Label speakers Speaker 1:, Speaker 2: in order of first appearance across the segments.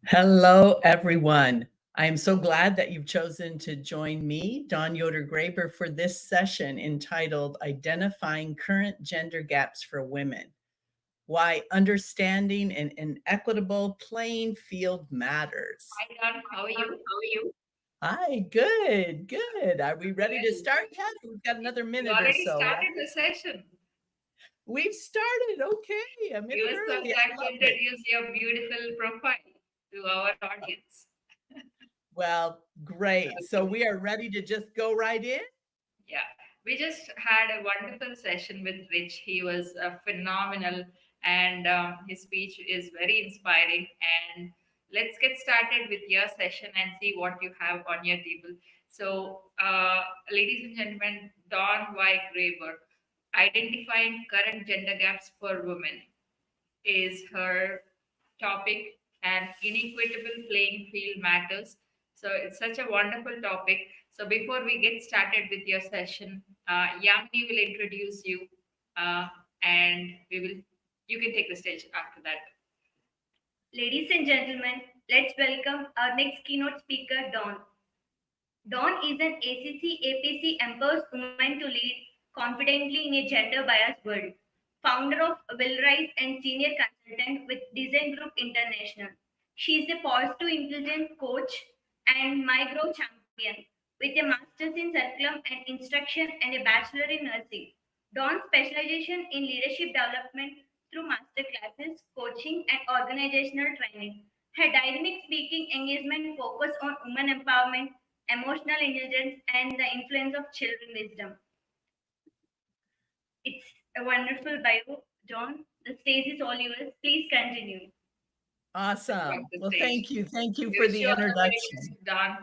Speaker 1: Hello, everyone. I am so glad that you've chosen to join me, Dawn Yoder Graber, for this session entitled Identifying Current Gender Gaps for Women: Why Understanding an Inequitable Playing Field Matters.
Speaker 2: Hi, Don. How are you?
Speaker 1: Hi, good. Are we ready to
Speaker 2: Well,
Speaker 1: start yet? We've got another
Speaker 2: we
Speaker 1: minute or
Speaker 2: already
Speaker 1: so,
Speaker 2: started
Speaker 1: right?
Speaker 2: the session.
Speaker 1: We've started. Okay, a
Speaker 2: We
Speaker 1: minute
Speaker 2: were so
Speaker 1: early. I
Speaker 2: glad to
Speaker 1: love it.
Speaker 2: introduce your beautiful profile to our audience.
Speaker 1: Well, great. So
Speaker 2: Okay.
Speaker 1: we are ready to just go right in.
Speaker 2: Yeah, we just had a wonderful session with Rich. He was phenomenal, and his speech is very inspiring. And let's get started with your session and see what you have on your table. So, ladies and gentlemen, Dawn Y. Graber, identifying current gender gaps for women, is her topic, and inequitable playing field matters. So it's such a wonderful topic. So before we get started with your session, Yamini will introduce you, uh, and you can take the stage after that.
Speaker 3: Ladies and gentlemen, let's welcome our next keynote speaker, Dawn. Dawn is an ACC APC empowers women to lead confidently in a gender biased world. Founder of Will Rise and senior consultant with Design Group International. She is a positive intelligence coach and micro champion with a master's in curriculum and instruction and a bachelor in nursing. Dawn's specialization in leadership development through master classes, coaching, and organizational training. Her dynamic speaking engagement focus on women empowerment, emotional intelligence, and the influence of children wisdom. It's a wonderful bio, John. The stage is all yours. Please continue.
Speaker 2: Got
Speaker 1: Awesome.
Speaker 2: the
Speaker 1: Well,
Speaker 2: stage.
Speaker 1: thank you. Thank you
Speaker 2: We
Speaker 1: for
Speaker 2: wish
Speaker 1: the
Speaker 2: you all the very
Speaker 1: introduction.
Speaker 2: best, Don.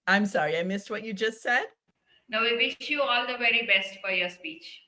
Speaker 1: I'm sorry, I missed what you just said.
Speaker 2: Now we wish you all the very best for your speech.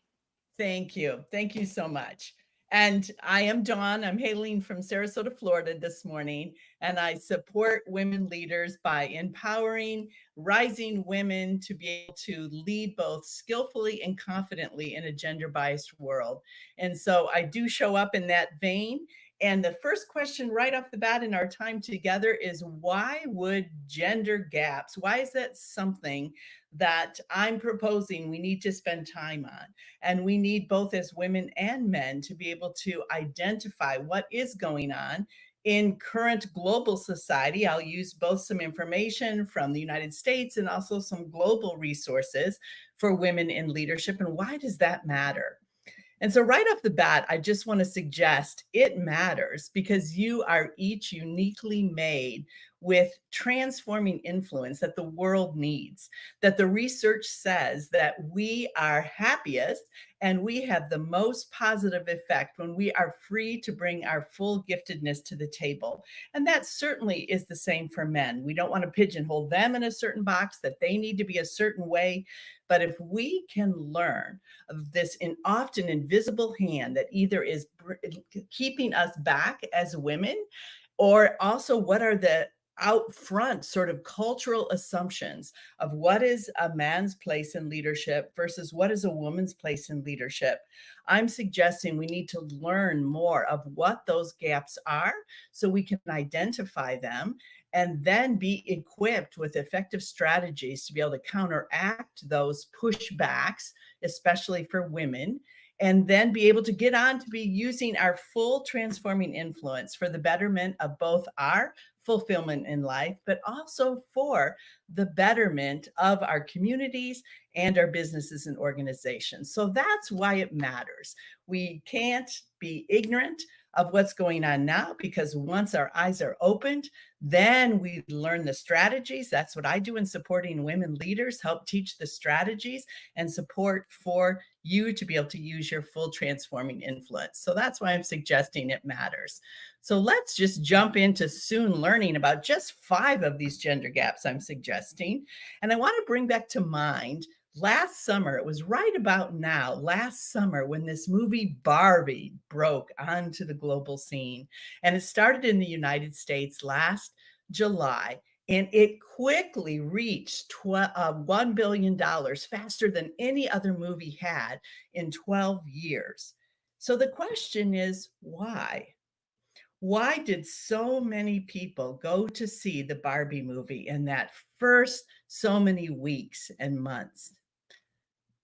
Speaker 1: Thank you. Thank you so much. And I am Dawn. I'm hailing from Sarasota, Florida this morning, and I support women leaders by empowering rising women to be able to lead both skillfully and confidently in a gender biased world. And so I do show up in that vein. And the first question right off the bat in our time together is, why would gender gaps, why is that something that I'm proposing we need to spend time on? And we need both as women and men to be able to identify what is going on in current global society. I'll use both some information from the United States and also some global resources for women in leadership. And why does that matter? And so, right off the bat, I just want to suggest it matters because you are each uniquely made with transforming influence that the world needs. That the research says that we are happiest and we have the most positive effect when we are free to bring our full giftedness to the table. And that certainly is the same for men. We don't want to pigeonhole them in a certain box, that they need to be a certain way. But if we can learn of this often invisible hand that either is keeping us back as women, or also what are the out front sort of cultural assumptions of what is a man's place in leadership versus what is a woman's place in leadership. I'm suggesting we need to learn more of what those gaps are so we can identify them and then be equipped with effective strategies to be able to counteract those pushbacks, especially for women, and then be able to get on to be using our full transforming influence for the betterment of both our fulfillment in life, but also for the betterment of our communities and our businesses and organizations. So that's why it matters. We can't be ignorant of what's going on now, because once our eyes are opened, then we learn the strategies. That's what I do in supporting women leaders, help teach the strategies and support for you to be able to use your full transforming influence. So that's why I'm suggesting it matters. So let's just jump into soon learning about just 5 of these gender gaps I'm suggesting. And I want to bring back to mind last summer, it was right about now, last summer, when this movie Barbie broke onto the global scene. And it started in the United States last July. And it quickly reached $1 billion faster than any other movie had in 12 years. So the question is, why? Why did so many people go to see the Barbie movie in that first so many weeks and months?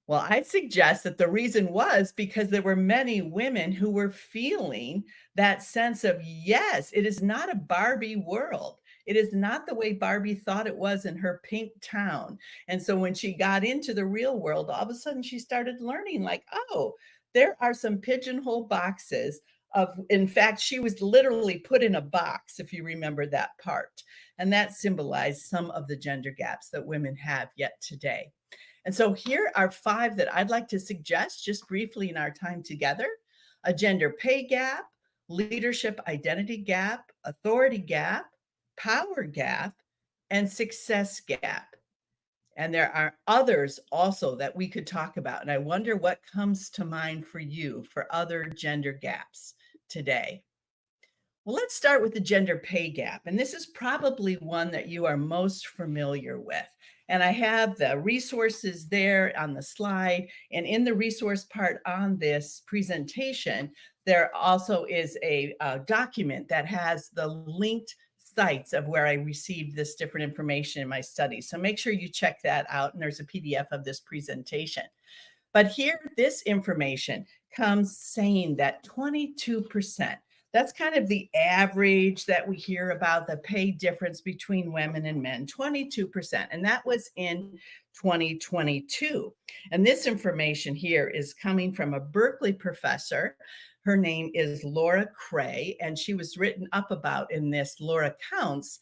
Speaker 1: Well, I suggest that the reason was because there were many women who were feeling that sense of, yes, it is not a Barbie world. It is not the way Barbie thought it was in her pink town. And so when she got into the real world, all of a sudden she started learning, like, oh, there are some pigeonhole boxes of, in fact, she was literally put in a box, if you remember that part. And that symbolized some of the gender gaps that women have yet today. And so here are 5 that I'd like to suggest just briefly in our time together: a gender pay gap, leadership identity gap, authority gap, power gap, and success gap. And there are others also that we could talk about. And I wonder what comes to mind for you for other gender gaps today. Well, let's start with the gender pay gap. And this is probably one that you are most familiar with. And I have the resources there on the slide. And in the resource part on this presentation, there also is a document that has the linked sites of where I received this different information in my study. So make sure you check that out. And there's a PDF of this presentation. But here, this information comes saying that 22%, that's kind of the average that we hear about the pay difference between women and men, 22%. And that was in 2022. And this information here is coming from a Berkeley professor. Her name is Laura Cray, and she was written up about in this Laura Counts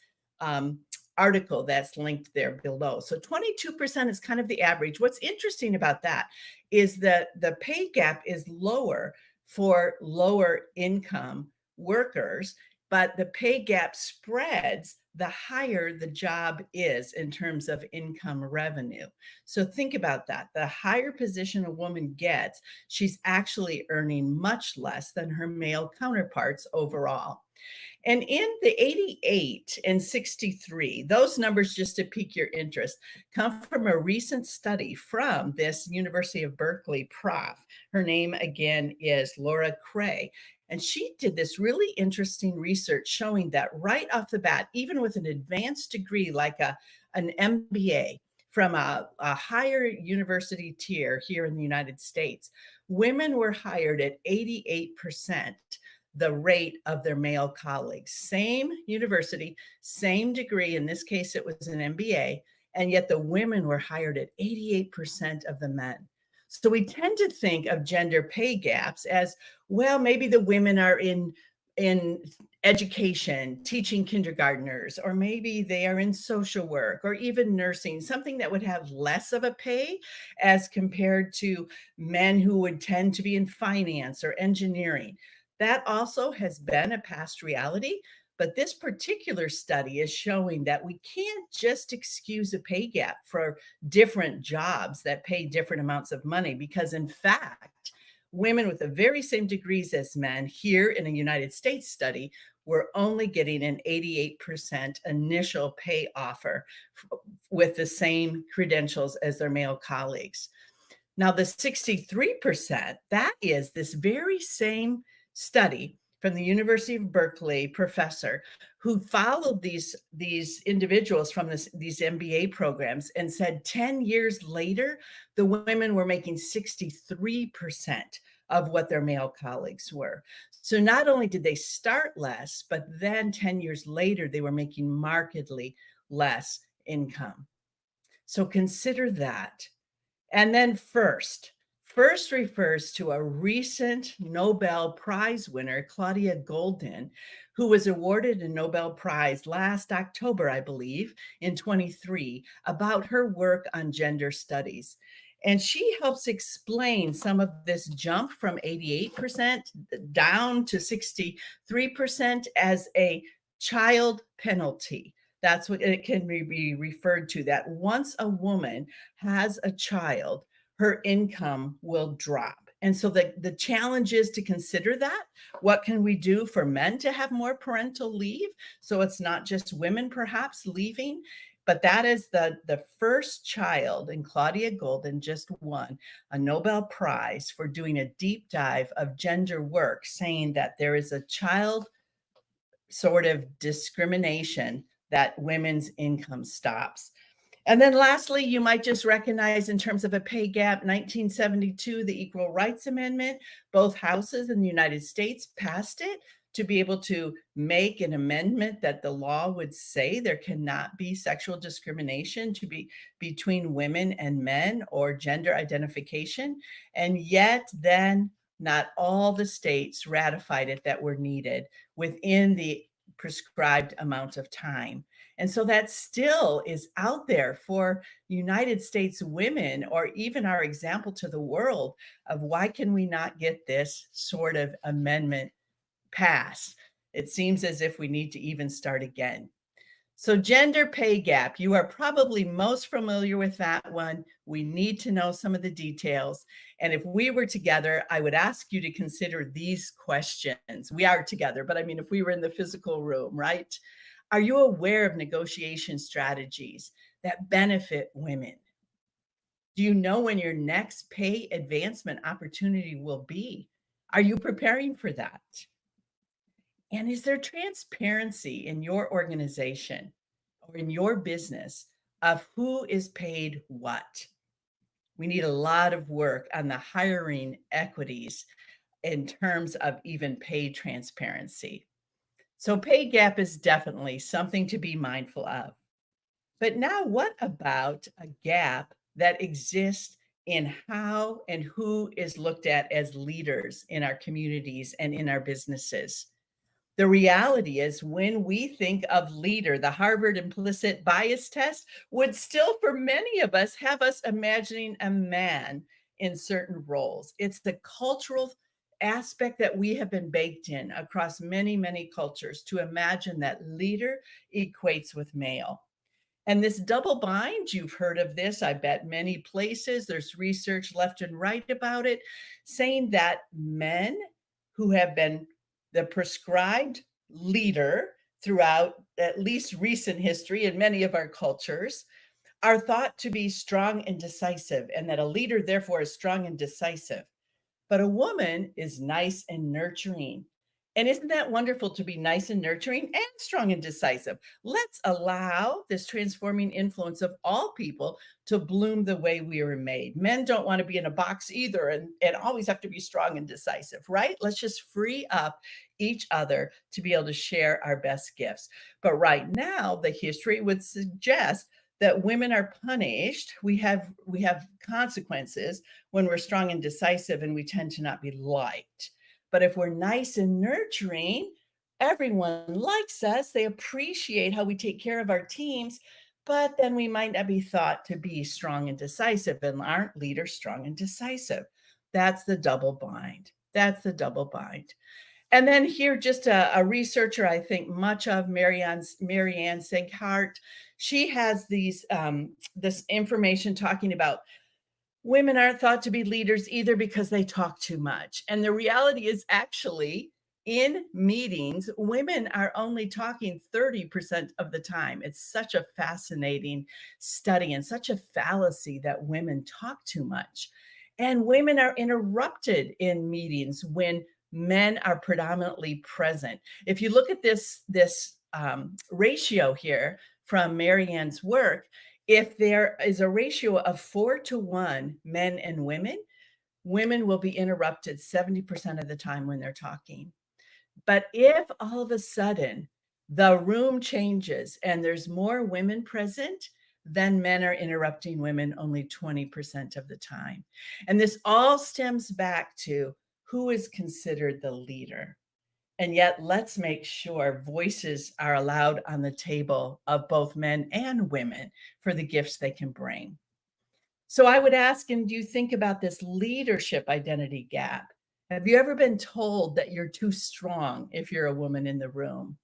Speaker 1: article that's linked there below. So 22% is kind of the average. What's interesting about that is that the pay gap is lower for lower income workers, but the pay gap spreads the higher the job is in terms of income revenue. So think about that. The higher position a woman gets, she's actually earning much less than her male counterparts overall. And in the 88 and 63, those numbers, just to pique your interest, come from a recent study from this University of Berkeley prof. Her name again is Laura Cray. And she did this really interesting research showing that right off the bat, even with an advanced degree like an MBA from a higher university tier here in the United States, women were hired at 88% the rate of their male colleagues. Same university, same degree. In this case, it was an MBA, and yet the women were hired at 88% of the men. So we tend to think of gender pay gaps as, well, maybe the women are in education, teaching kindergartners, or maybe they are in social work or even nursing, something that would have less of a pay as compared to men who would tend to be in finance or engineering. That also has been a past reality, but this particular study is showing that we can't just excuse a pay gap for different jobs that pay different amounts of money, because in fact, women with the very same degrees as men here in a United States study were only getting an 88% initial pay offer with the same credentials as their male colleagues. Now, the 63%, that is this very same study from the University of Berkeley professor who followed these individuals from these MBA programs and said 10 years later, the women were making 63% of what their male colleagues were. So not only did they start less, but then 10 years later, they were making markedly less income. So consider that. And then first refers to a recent Nobel Prize winner, Claudia Goldin, who was awarded a Nobel Prize last October, I believe, in 23, about her work on gender studies. And she helps explain some of this jump from 88% down to 63% as a child penalty. That's what it can be referred to, that once a woman has a child, her income will drop. And so the challenge is to consider that. What can we do for men to have more parental leave? So it's not just women perhaps leaving, but that is the first child, and Claudia Goldin just won a Nobel Prize for doing a deep dive of gender work, saying that there is a child sort of discrimination that women's income stops. And then lastly, you might just recognize in terms of a pay gap, 1972, the Equal Rights Amendment, both houses in the United States passed it to be able to make an amendment that the law would say there cannot be sexual discrimination to be between women and men or gender identification. And yet then not all the states ratified it that were needed within the prescribed amount of time. And so that still is out there for United States women, or even our example to the world of why can we not get this sort of amendment passed? It seems as if we need to even start again. So gender pay gap, you are probably most familiar with that one. We need to know some of the details. And if we were together, I would ask you to consider these questions. We are together, but I mean, if we were in the physical room, right? Are you aware of negotiation strategies that benefit women? Do you know when your next pay advancement opportunity will be? Are you preparing for that? And is there transparency in your organization or in your business of who is paid what? We need a lot of work on the hiring equities in terms of even pay transparency. So pay gap is definitely something to be mindful of. But now what about a gap that exists in how and who is looked at as leaders in our communities and in our businesses? The reality is, when we think of leader, the Harvard implicit bias test would still, for many of us, have us imagining a man in certain roles. It's the cultural aspect that we have been baked in across many, many cultures to imagine that leader equates with male. And this double bind, you've heard of this, I bet, many places. There's research left and right about it, saying that men who have been the prescribed leader throughout at least recent history in many of our cultures are thought to be strong and decisive, and that a leader, therefore, is strong and decisive. But a woman is nice and nurturing. And isn't that wonderful to be nice and nurturing and strong and decisive? Let's allow this transforming influence of all people to bloom the way we were made. Men don't want to be in a box either and always have to be strong and decisive, right? Let's just free up each other to be able to share our best gifts. But right now, the history would suggest that women are punished. We have consequences when we're strong and decisive, and we tend to not be liked. But if we're nice and nurturing, everyone likes us. They appreciate how we take care of our teams, but then we might not be thought to be strong and decisive, and aren't leaders strong and decisive? That's the double bind. That's the double bind. And then here, just a researcher I think much of, Marianne Singhart, she has this information talking about women aren't thought to be leaders either because they talk too much. And the reality is, actually, in meetings, women are only talking 30% of the time. It's such a fascinating study and such a fallacy that women talk too much. And women are interrupted in meetings when men are predominantly present. If you look at this ratio here from Marianne's work, if there is a ratio of 4-to-1 men and women will be interrupted 70% of the time when they're talking. But if all of a sudden the room changes and there's more women present, then men are interrupting women only 20% of the time. And this all stems back to who is considered the leader. And yet, let's make sure voices are allowed on the table of both men and women for the gifts they can bring. So I would ask, and do you think about this leadership identity gap? Have you ever been told that you're too strong if you're a woman in the room?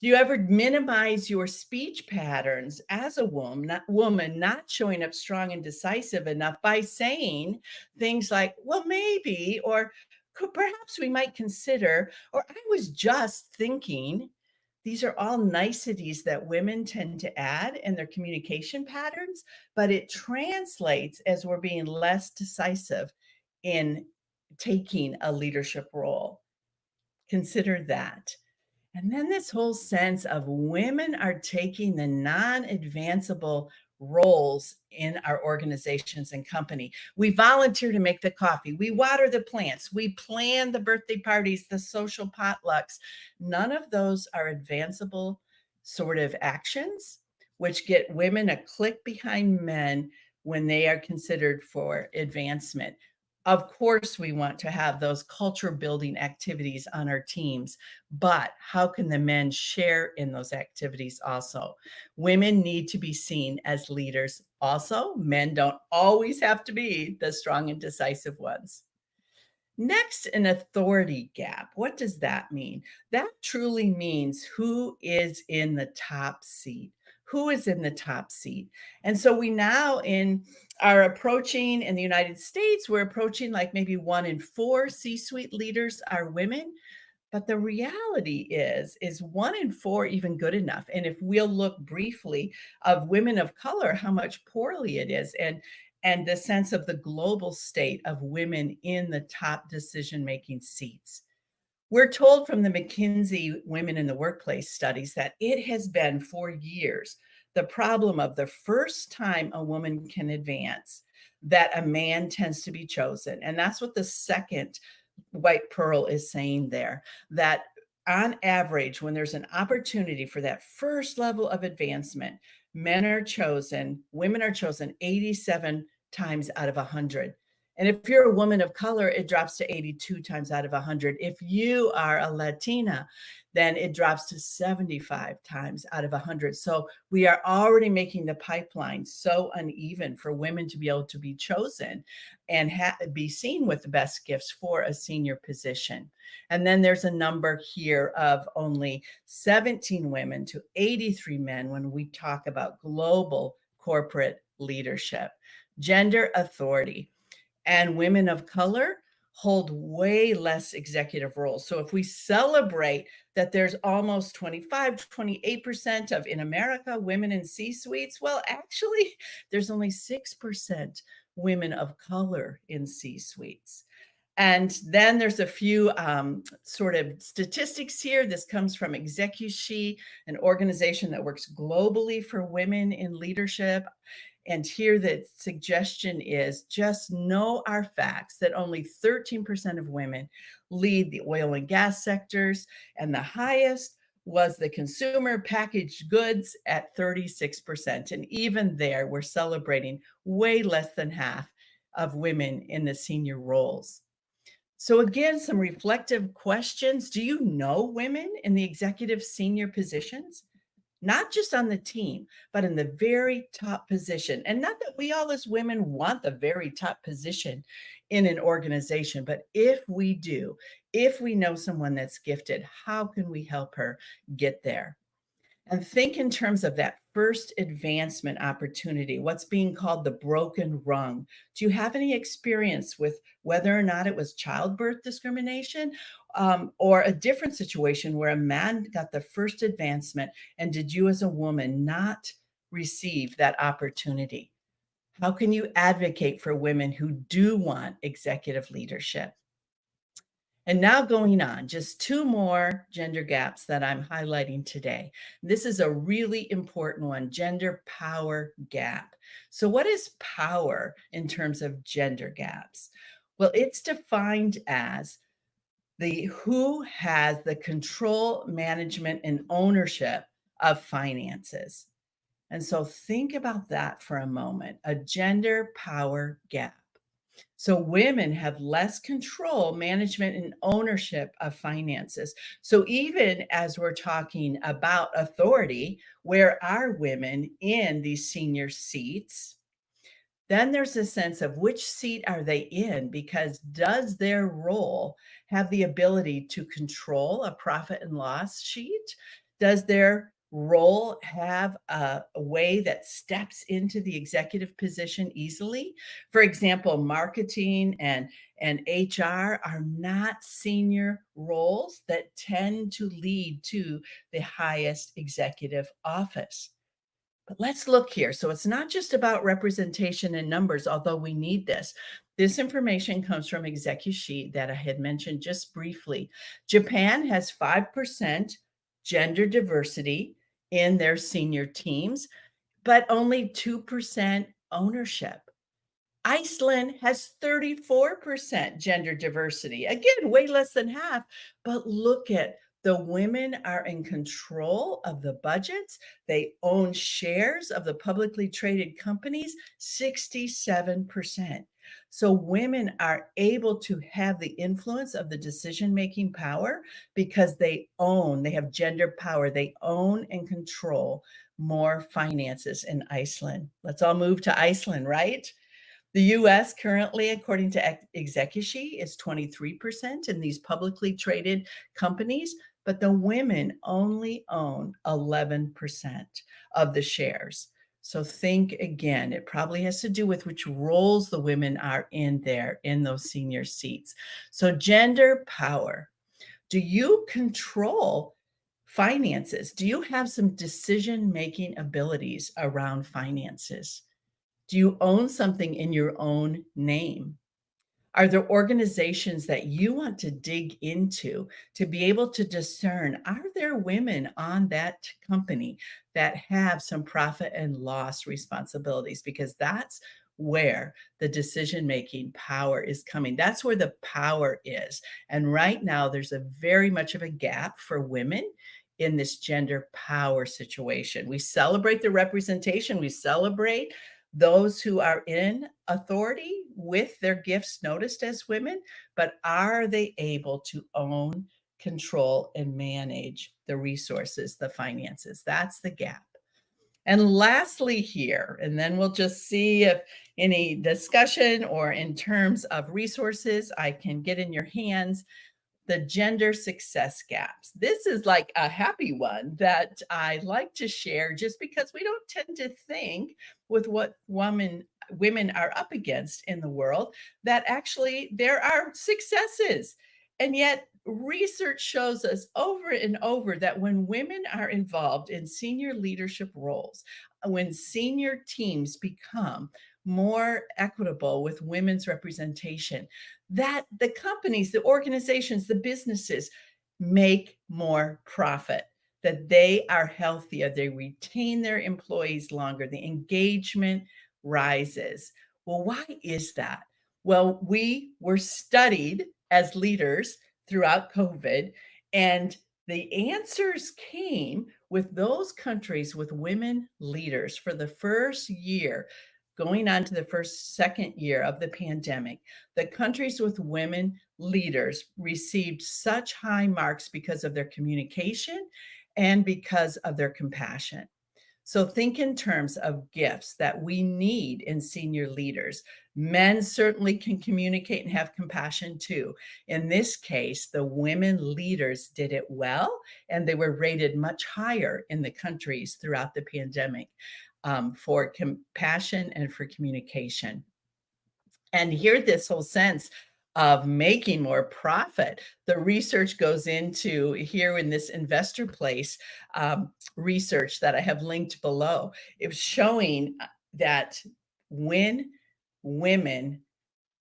Speaker 1: Do you ever minimize your speech patterns as a woman not showing up strong and decisive enough by saying things like, well, maybe, or perhaps we might consider, or I was just thinking? These are all niceties that women tend to add in their communication patterns, but it translates as we're being less decisive in taking a leadership role. Consider that. And then this whole sense of women are taking the non-advanceable roles in our organizations and company. We volunteer to make the coffee, we water the plants, we plan the birthday parties, the social potlucks. None of those are advanceable sort of actions, which get women a click behind men when they are considered for advancement. Of course, we want to have those culture building activities on our teams, but how can the men share in those activities also? Women need to be seen as leaders also. Men don't always have to be the strong and decisive ones. Next, an authority gap. What does that mean? That truly means who is in the top seat. Who is in the top seat? And so we now are approaching in the United States, we're approaching like maybe 1 in 4 C-suite leaders are women. But the reality is 1 in 4 even good enough? And if we'll look briefly of women of color, how much poorly it is, and the sense of the global state of women in the top decision-making seats. We're told from the McKinsey Women in the Workplace studies that it has been for years the problem of the first time a woman can advance, that a man tends to be chosen. And that's what the second white pearl is saying there, that on average, when there's an opportunity for that first level of advancement, women are chosen 87 times out of 100. And if you're a woman of color, it drops to 82 times out of 100. If you are a Latina, then it drops to 75 times out of 100. So we are already making the pipeline so uneven for women to be able to be chosen and be seen with the best gifts for a senior position. And then there's a number here of only 17 women to 83 men when we talk about global corporate leadership. Gender authority. And women of color hold way less executive roles. So if we celebrate that there's almost 25, 28% of in America women in C-suites, well, actually, there's only 6% women of color in C-suites. And then there's a few sort of statistics here. This comes from ExecuShe, an organization that works globally for women in leadership. And here the suggestion is just know our facts that only 13% of women lead the oil and gas sectors, and the highest was the consumer packaged goods at 36%. And even there, we're celebrating way less than half of women in the senior roles. So again, some reflective questions. Do you know women in the executive senior positions? Not just on the team, but in the very top position. And not that we all as women want the very top position in an organization, but if we do, if we know someone that's gifted, how can we help her get there? And think in terms of that first advancement opportunity, what's being called the broken rung. Do you have any experience with whether or not it was childbirth discrimination or a different situation where a man got the first advancement, and did you as a woman not receive that opportunity? How can you advocate for women who do want executive leadership? And now going on, just 2 more gender gaps that I'm highlighting today. This is a really important one, gender power gap. So what is power in terms of gender gaps? Well, it's defined as who has the control, management, and ownership of finances. And so think about that for a moment, a gender power gap. So women have less control, management, and ownership of finances. So even as we're talking about authority, where are women in these senior seats? Then there's a sense of which seat are they in, because does their role have the ability to control a profit and loss sheet? Does their role have a way that steps into the executive position easily? For example, marketing and HR are not senior roles that tend to lead to the highest executive office. But let's look here. So it's not just about representation and numbers, although we need this. This information comes from ExecuShe that I had mentioned just briefly. Japan has 5% gender diversity in their senior teams, but only 2% ownership. Iceland has 34% gender diversity. Again, way less than half. But look at the women are in control of the budgets. They own shares of the publicly traded companies, 67%. So women are able to have the influence of the decision-making power because they have gender power. They own and control more finances in Iceland. Let's all move to Iceland, right? The US currently, according to Execushi, is 23% in these publicly traded companies, but the women only own 11% of the shares. So think again, it probably has to do with which roles the women are in there in those senior seats. So gender power. Do you control finances? Do you have some decision-making abilities around finances? Do you own something in your own name? Are there organizations that you want to dig into to be able to discern, are there women on that company that have some profit and loss responsibilities? Because that's where the decision-making power is coming. That's where the power is. And right now, there's a very much of a gap for women in this gender power situation. We celebrate the representation. We celebrate those who are in authority with their gifts noticed as women, but are they able to own, control, and manage the resources, the finances? That's the gap. And lastly here, and then we'll just see if any discussion or in terms of resources I can get in your hands, the gender success gaps. This is like a happy one that I like to share just because we don't tend to think with what women are up against in the world that actually there are successes. And yet research shows us over and over that when women are involved in senior leadership roles, when senior teams become more equitable with women's representation, that the companies, the organizations, the businesses make more profit, that they are healthier, they retain their employees longer, the engagement rises. Well, why is that? Well, we were studied as leaders throughout COVID, and the answers came with those countries with women leaders for the first year, going on to the second year of the pandemic. The countries with women leaders received such high marks because of their communication and because of their compassion. So think in terms of gifts that we need in senior leaders. Men certainly can communicate and have compassion too. In this case, the women leaders did it well, and they were rated much higher in the countries throughout the pandemic for compassion and for communication. And here, this whole sense of making more profit. The research goes into here in this Investor Place research that I have linked below. It was showing that when women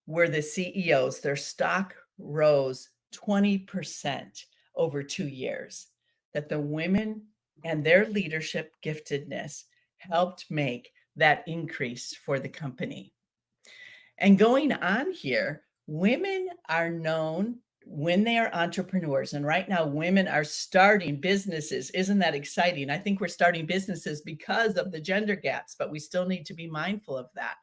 Speaker 1: were the CEOs, their stock rose 20% over 2 years, that the women and their leadership giftedness helped make that increase for the company. And going on here, women are known when they are entrepreneurs. And right now, women are starting businesses. Isn't that exciting? I think we're starting businesses because of the gender gaps, but we still need to be mindful of that.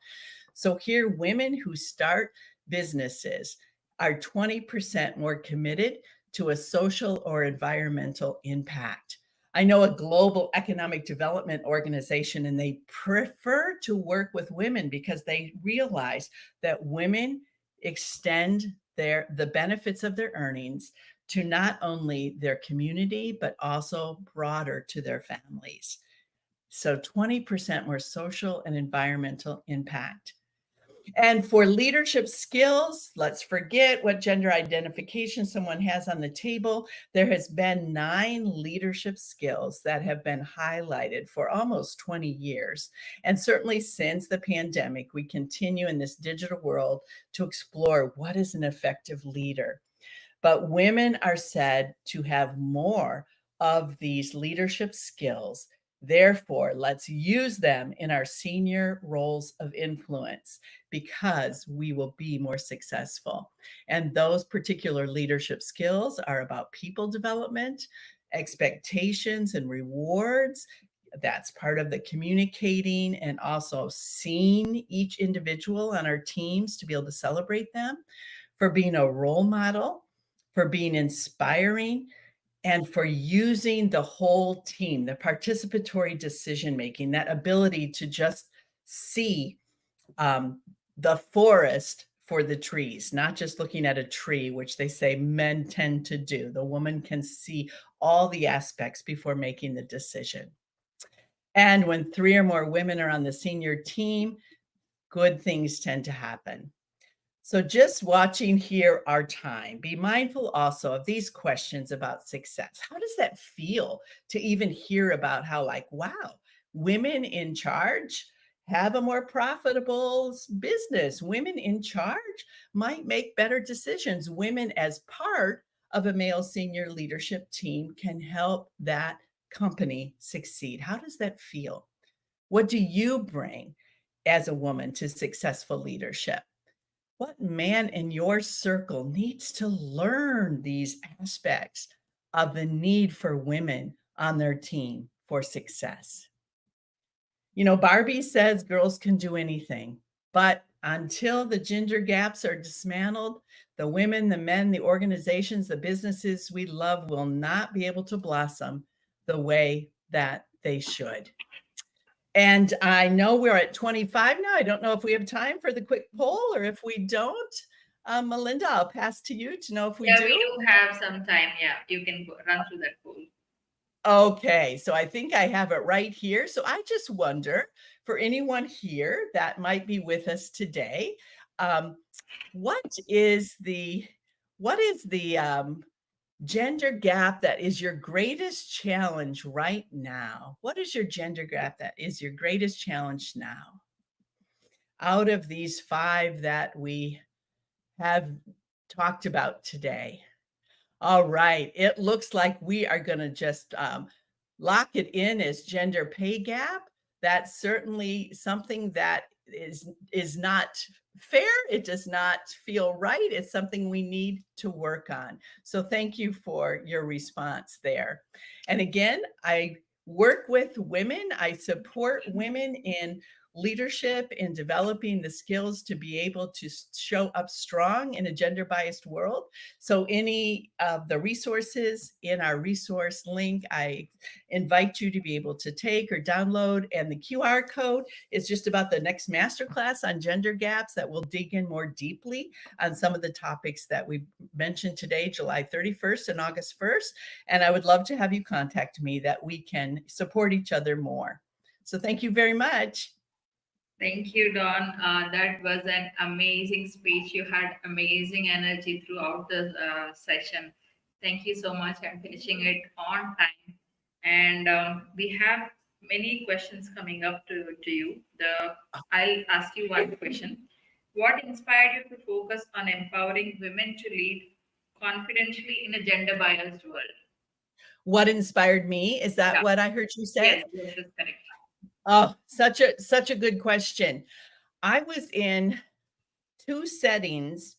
Speaker 1: So here, women who start businesses are 20% more committed to a social or environmental impact. I know a global economic development organization, and they prefer to work with women because they realize that women extend the benefits of their earnings to not only their community, but also broader to their families. So 20% more social and environmental impact. And for leadership skills, let's forget what gender identification someone has on the table. There has been 9 leadership skills that have been highlighted for almost 20 years. And certainly since the pandemic, we continue in this digital world to explore what is an effective leader. But women are said to have more of these leadership skills. Therefore, let's use them in our senior roles of influence because we will be more successful. And those particular leadership skills are about people development, expectations, and rewards. That's part of the communicating and also seeing each individual on our teams to be able to celebrate them, for being a role model, for being inspiring, and for using the whole team, the participatory decision making, that ability to just see um, the forest for the trees, not just looking at a tree, which they say men tend to do. The woman can see all the aspects before making the decision. And when 3 or more women are on the senior team, good things tend to happen. So just watching here our time, be mindful also of these questions about success. How does that feel to even hear about how, like, wow, women in charge have a more profitable business. Women in charge might make better decisions. Women as part of a male senior leadership team can help that company succeed. How does that feel? What do you bring as a woman to successful leadership? What man in your circle needs to learn these aspects of the need for women on their team for success? You know, Barbie says girls can do anything, but until the gender gaps are dismantled, the women, the men, the organizations, the businesses we love will not be able to blossom the way that they should. And I know we're at 25 now. I don't know if we have time for the quick poll, or if we don't, Melinda, I'll pass to you to know if we
Speaker 2: Yeah,
Speaker 1: do.
Speaker 2: we do have some time. Yeah, you can run through that poll.
Speaker 1: Okay, so I think I have it right here. So I just wonder, for anyone here that might be with us today, um, what is the gender gap that is your greatest challenge right now? What is your gender gap that is your greatest challenge now? Out of these 5 that we have talked about today. All right. It looks like we are going to just lock it in as gender pay gap. That's certainly something that is not fair. It does not feel right. It's something we need to work on. So thank you for your response there. And again, I work with women. I support women in leadership, in developing the skills to be able to show up strong in a gender biased world. So any of the resources in our resource link, I invite you to be able to take or download. And the QR code is just about the next masterclass on gender gaps that will dig in more deeply on some of the topics that we mentioned today, July 31st and August 1st. And I would love to have you contact me that we can support each other more. So thank you very much.
Speaker 2: Thank you, Dawn. That was an amazing speech. You had amazing energy throughout the session. Thank you so much. I'm finishing it on time. And we have many questions coming up to you. I'll ask you one question. What inspired you to focus on empowering women to lead confidently in a gender biased world?
Speaker 1: What inspired me? Is that
Speaker 2: Yeah.
Speaker 1: what I heard you say?
Speaker 2: Yes, that's correct.
Speaker 1: Oh, such a good question. I was in 2 settings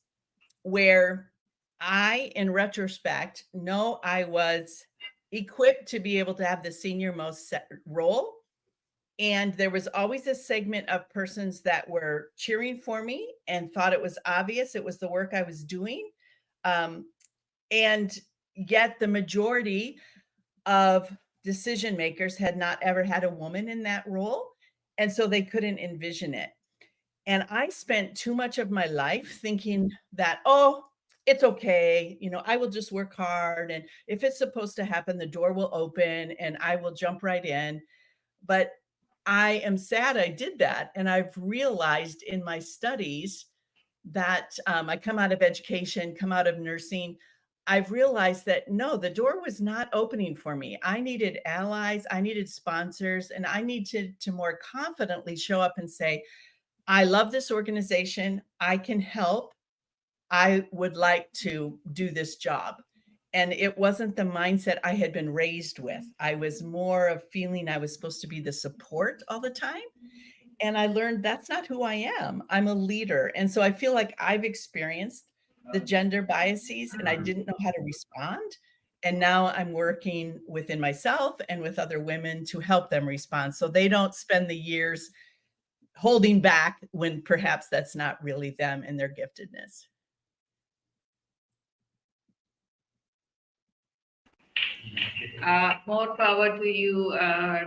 Speaker 1: where I, in retrospect, know I was equipped to be able to have the senior most role. And there was always a segment of persons that were cheering for me and thought it was obvious it was the work I was doing. Um, and yet the majority of decision makers had not ever had a woman in that role. And so they couldn't envision it. And I spent too much of my life thinking that, oh, it's okay. You know, I will just work hard. And if it's supposed to happen, the door will open and I will jump right in. But I am sad I did that. And I've realized in my studies that I come out of education, come out of nursing. I've realized that no, the door was not opening for me. I needed allies, I needed sponsors, and I needed to more confidently show up and say, I love this organization. I can help. I would like to do this job. and it wasn't the mindset I had been raised with. I was more of feeling I was supposed to be the support all the time. And I learned that's not who I am. I'm a leader. And so I feel like I've experienced the gender biases and I didn't know how to respond. And now I'm working within myself and with other women to help them respond so they don't spend the years holding back when perhaps that's not really them and their giftedness.
Speaker 2: More power to you,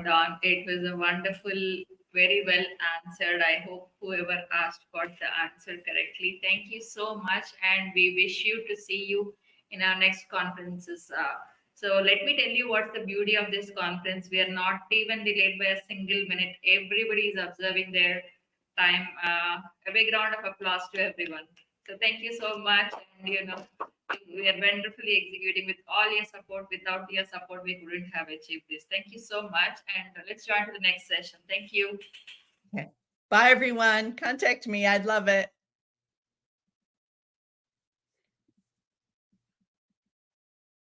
Speaker 2: Dawn. It was a wonderful, very well answered. I hope whoever asked got the answer correctly. Thank you so much, and we wish you to see you in our next conferences. So let me tell you what's the beauty of this conference. We are not even delayed by a single minute. Everybody is observing their time. A big round of applause to everyone. So thank you so much, and we are wonderfully executing with all your support. Without your support, we couldn't have achieved this. Thank you so much. And let's join to the next session. Thank you.
Speaker 1: Okay. Bye, everyone. Contact me. I'd love it.